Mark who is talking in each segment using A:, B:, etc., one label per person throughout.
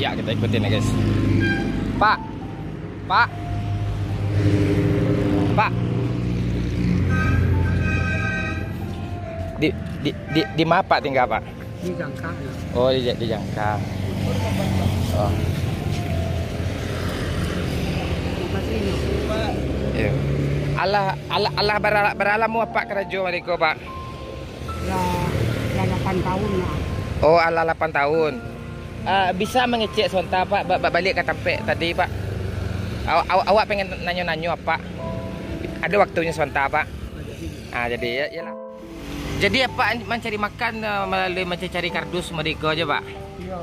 A: Ya kita ikutin ya guys. Pak, Pak, Pak. Di mana Pak tinggal Pak?
B: Di Jangkar.
A: Oh di Jangkar. Oh. Ya. Allah beralamu apa kerajo mereka Pak?
B: Lah 8 tahun lah.
A: Oh Allah 8 tahun. Bisa mengecek sebentar Pak, balik ke Tampek tadi Pak. Awak pengen nanya-nanya apa? Ada waktunya sebentar Pak. Jadi ya lah. Jadi apa mencari makan melalui mencari kardus mereka aja Pak?
B: Iya.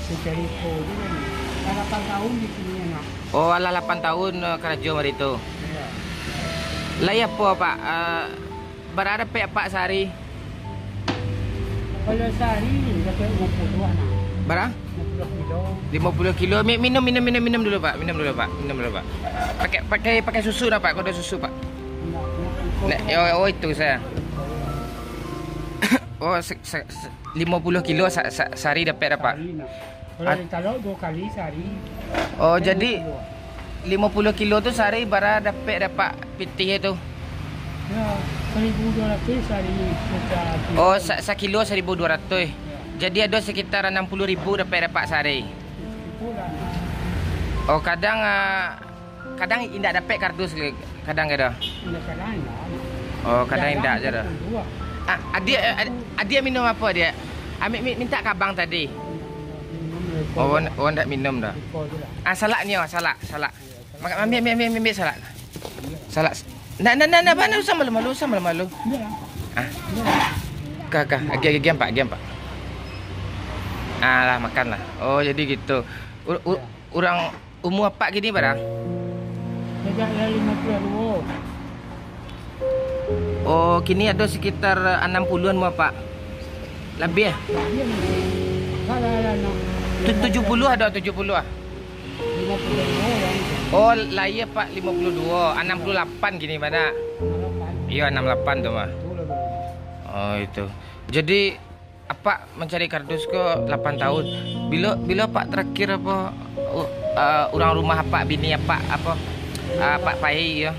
B: Mencari kode kan. 8 tahun di sini ya.
A: Oh Allah 8 tahun kerajo mereka.
B: Iya.
A: Lah ya apa Pak? Berada Pak sehari?
B: Kalau sehari dapat 50 anak.
A: Berapa? 50 kilo. Minum dulu Pak. Minum dulu Pak. Pakai susu dah Pak. Kau ada susu Pak? Oh itu saya. Oh 50 kilo sehari dapat Pak.
B: Kalau 2 kali sehari.
A: Oh jadi 50 kilo tu sehari berapa dapat pitih itu?
B: Ya 1.200 sehari.
A: Oh sekilo 1.200. Ya. Jadi ada sekitar 60.000 dapat sehari. Oh kadang tidak dapat kardus kadang ada. Oh kadang tidak aja dah. Dia minum apa dia? Minta ke abang tadi. Oh ndak minum dah. Salaknya salak. Ambil salak. Salak. Nak mana usah malu. Kakak, giam Pak. Lah makanlah. Oh jadi gitu. Orang umur apa gini barang?
B: Sejak 52.
A: Oh kini ada sekitar 60-an mu Pak. Lebih ya? 70 ada 70 ah.
B: 52.
A: Oh lah ya Pak 52, 68 gini mana? Iya 68 tuh mah. Oh itu. Jadi apa mencari kardus ke 8 tahun. Bila Pak terakhir apa orang rumah Pak bini apa Pak Pai ya.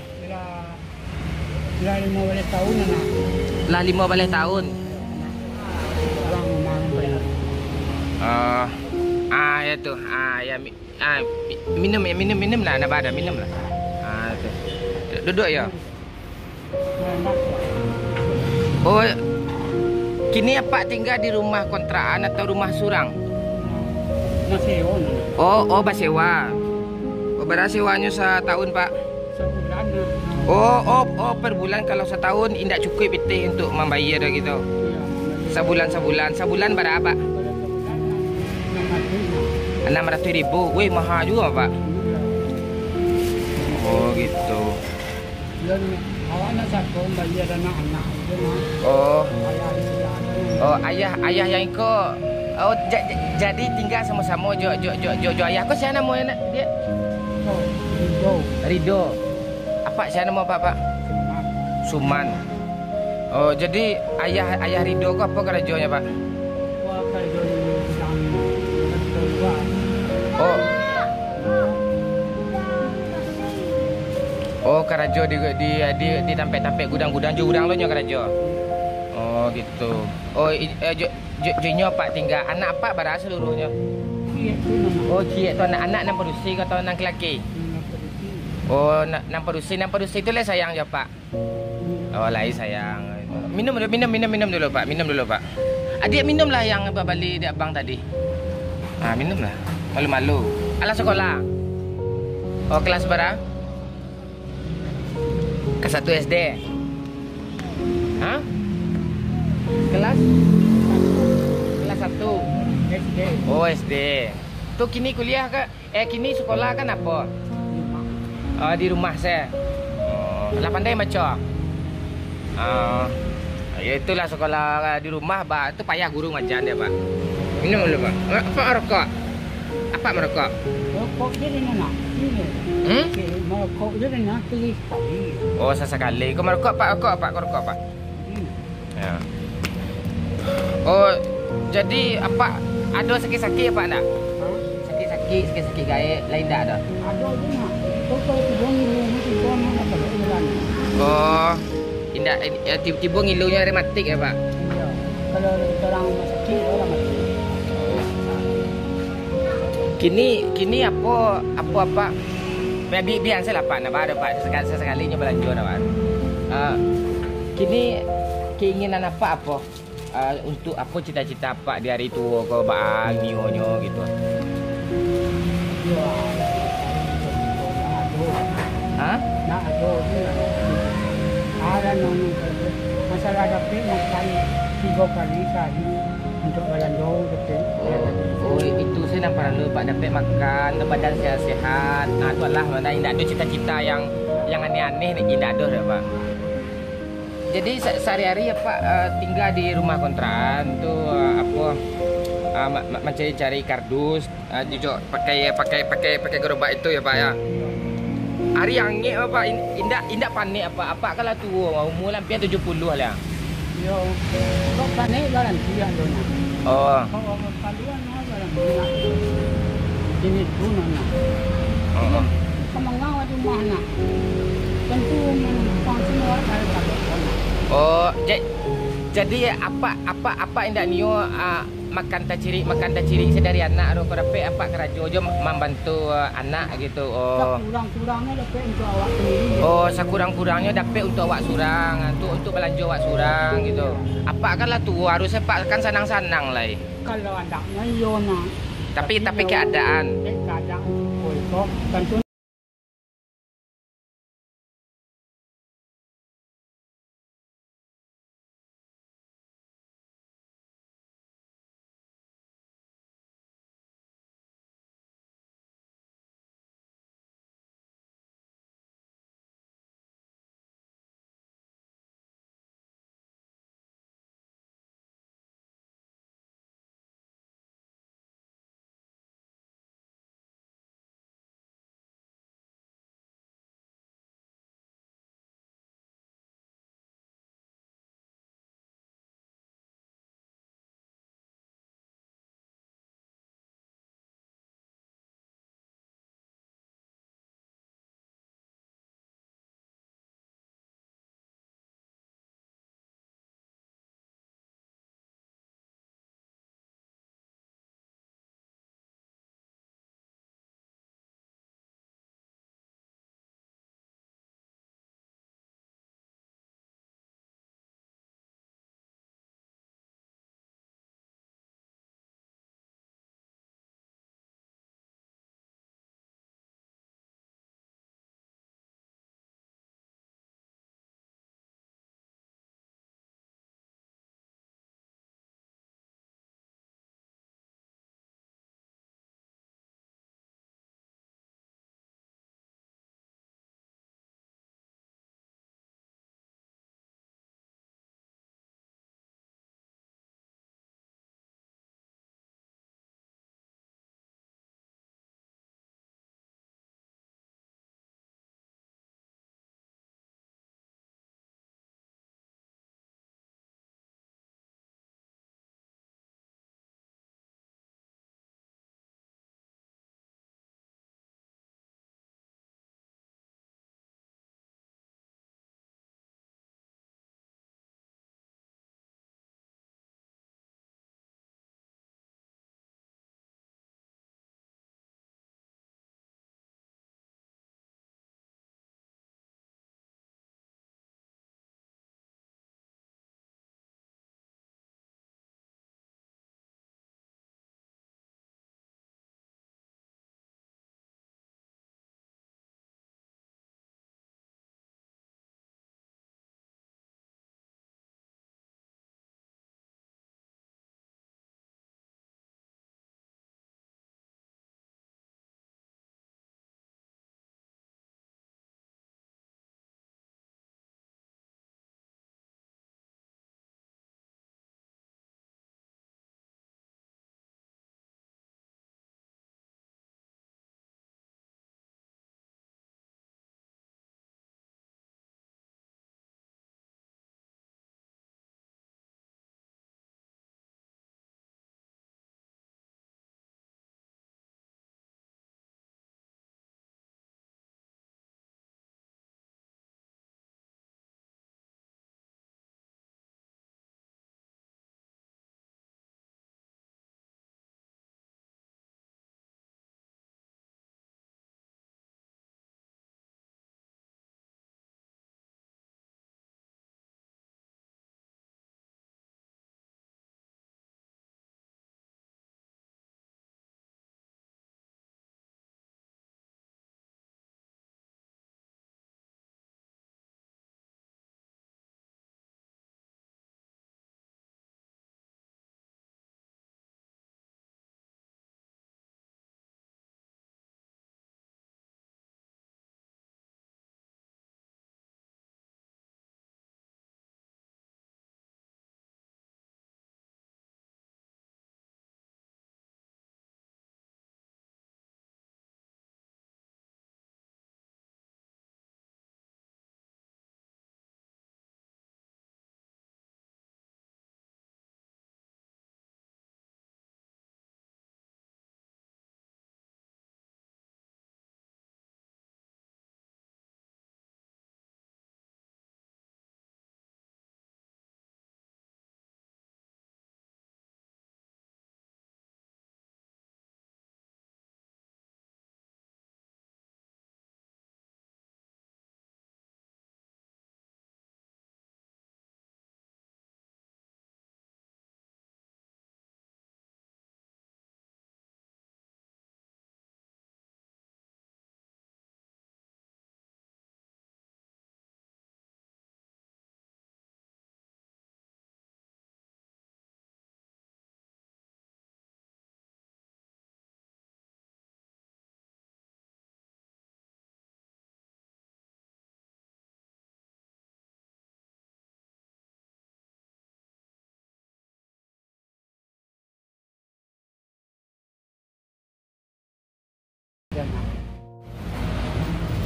B: Lah 15 tahun anak.
A: Lah 15 tahun.
B: Orang rumah bayar.
A: Ya tuh. Minum lah nak ada minum lah. Tu. Duduk ya. Oh kini apa tinggal di rumah kontrakan atau rumah surang?
B: Sewa.
A: Oh basewa. Oh berapa sewanya setahun Pak?
B: Sebulan.
A: Oh per bulan kalau setahun tidak cukup itu untuk membayar gitu. Sebulan berapa? 600.000. Wih mahal juga Pak. Oh gitu.
B: Dan awak nak satu bayar anak-anak.
A: Oh ayah yang ikut. Oh jadi tinggal sama-sama jo ayah. Kau siapa nama dia? Rido. Apa siapa nama Pak? Suman. Oh jadi ayah Rido kau apa kerjanya Pak? Oh karajo di tampek gudang lo nya karajo. Oh gitu. Oh jonya Pak tinggal anak Pak berapa seluruhnya? Oh cie tu anak enam produksi atau anak lelaki? Oh enam produksi itu lah sayang ya Pak. Oh lain sayang. Minum dulu Pak. Adik minum lah yang balik dia abang tadi. Minum lah. Malu-malu. Alah sekolah. Oh kelas berapa? Kelas 1 SD. Hah? Kelas 1 SD. Oh SD. Tu kini kuliah ke? Kini sekolah kan apa? Oh di rumah saya. Oh, lah pandai baca. Ya itulah sekolah di rumah, Pak. Itu payah guru ngajar dia, Pak. Minum dulu, Pak. Apa merokok? Apa merokok?
B: Merokok dia dengan nak. Merokok dia dengan sekali.
A: Oh, sesekali. Kau merokok, Pak? Kau rokok, Pak? Ya. Oh, jadi apa? Ada sakit-sakit apa nak? sikit gae lain dak dah.
B: Ada je nak. Toko tu ngilu mesti kono nak kalau jalan.
A: Oh, indak tiba-tiba ngilunya rematik ya, Pak.
B: Iya. Kalau orang sakit orang mati.
A: Kini apa biasa lah Pak, nak ada Pak sekali belanja nak Pak. Kini keinginan apa untuk apa cita-cita Pak di hari tua kau bang nio gitu.
B: Iya.
A: Hah?
B: Nak ada je. Ada nonu masalah dapat makan 3 kali sehari untuk belanja betul.
A: Oh, itu saya nampak perlu Pak dapat makan badan sehat. Nah, itu lah mana indah ada cita-cita yang aneh-aneh ni indah ada ya Pak. Jadi sehari-hari ya Pak tinggal di rumah kontrakan tu mencari-cari kardus, juga pakai gerobak itu ya Pak ya. Hari angin apa indak panik apa kalau tua umur hampir 70 lah.
B: Yo, kok panik jalan dia dona.
A: Oh.
B: Kok paluan jalan dia. Ini tu nona.
A: Oh.
B: Kamu ngawat di mana? Tentu mengkonsumsi orang kalau
A: Oh, jadi apa indak nio makan taciri sedari anak ro dapat apa kerajo jo membantu anak gitu. Oh.
B: Kurang-kurangnya dapat untuk awak sendiri.
A: Oh, sakurang-kurangnya dapat untuk awak surang, untuk belanja awak surang gitu. Apa kan lah tu harusnya Pak kan sanang-sanang lah.
B: Kalau anaknya yo nak.
A: Tapi keadaan.
B: Keadaan kok tentu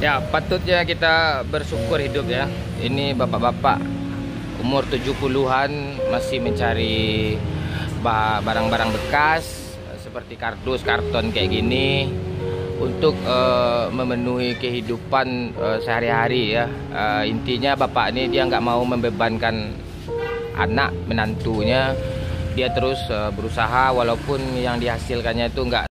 A: Ya, patutnya kita bersyukur hidup ya. Ini bapak-bapak umur 70-an masih mencari barang-barang bekas seperti kardus, karton kayak gini untuk memenuhi kehidupan sehari-hari ya. Intinya bapak ini dia nggak mau membebankan anak menantunya. Dia terus berusaha walaupun yang dihasilkannya itu nggak.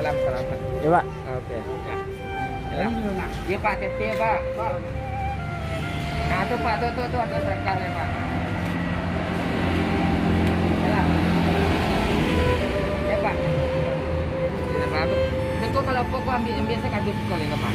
A: Salam.
B: Ya Pak.
A: Oke.
B: Ini dulu nak.
A: Iya Pak, teteh Pak. Nah tuh Pak, tuh ada rekannya Pak. Ya Pak. Ya Pak. Itu kalau pokok ambil saya kardus sekali nggak Pak?